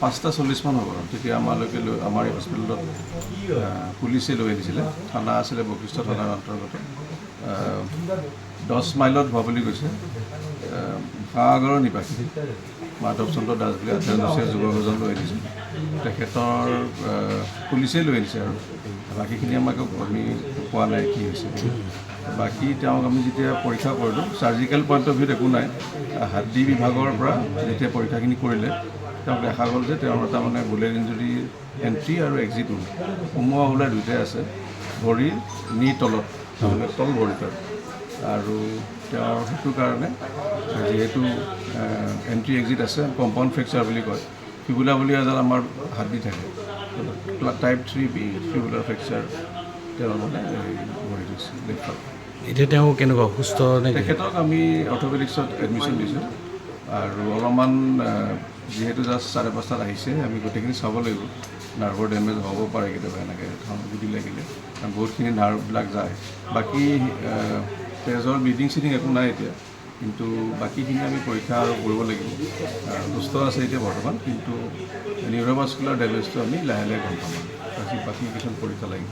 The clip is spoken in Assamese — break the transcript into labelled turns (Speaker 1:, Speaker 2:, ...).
Speaker 1: 5:40 মান হ'ব তেতিয়া আমালোকে আমাৰ এই হস্পিটেলত পুলিচে লৈ আহিছিলে থানা আছিলে বশিষ্ঠ থানাৰ অন্তৰ্গত 10 মাইলত হোৱা বুলি কৈছে ভাঙাগড়ৰ নিবাসী মাধৱ চন্দ্ৰ দাস বুলি আধ্যাত্মিক যুৱকজন লৈ আহিছিল তেখেতৰ পুলিচে লৈ আহিছে আৰু বাকীখিনি আমাক আমি পোৱা নাই কি হৈছে বাকী তেওঁক আমি যেতিয়া পৰীক্ষা কৰিলোঁ চাৰ্জিকেল পইণ্ট অফ ভিউত একো নাই হাড্ডি বিভাগৰ পৰা যেতিয়া পৰীক্ষাখিনি কৰিলে তেওঁক দেখা গ'ল যে তেওঁৰ এটা মানে বুলেট ইঞ্জুৰি এণ্ট্ৰি আৰু এক্সিট সোমোৱা ওলাই দুয়োটাই আছে ভৰিৰ নি তলত তাৰমানে তল ভৰিত আৰু তেওঁৰ সেইটো কাৰণে যিহেতু এণ্ট্ৰি এক্সিট আছে কম্পাউণ্ড ফ্ৰেকচাৰ বুলি কয় ফিবুলা বুলি এডাল আমাৰ হাড্ডি থাকে টাইপ 3B ফিবুলাৰ ফ্ৰেকচাৰ তেওঁৰ মানে ভৰি দিছে লেফ্টত
Speaker 2: এতিয়া তেওঁ কেনেকুৱা সুস্থ নে
Speaker 1: তেখেতক আমি অৰ্থপেডিক্সত এডমিশ্যন দিছোঁ আৰু অলপমান যিহেতু জাষ্ট 5:30 আহিছে আমি গোটেইখিনি চাব লাগিব নাৰ্ভৰ ডেমেজ হ'ব পাৰে কেতিয়াবা এনেকৈ গুটি লাগিলে কাৰণ বহুতখিনি নাৰ্ভবিলাক যায় বাকী তেজৰ ব্লিডিং চিডিং একো নাই এতিয়া কিন্তু বাকীখিনি আমি পৰীক্ষা আৰু কৰিব লাগিব সুস্থ আছে এতিয়া বৰ্তমান কিন্তু নিউৰোভাস্কুলাৰ ডেমেজটো আমি লাহে লাহে গম পাম বাকী কিছুমান পৰীক্ষা লাগিব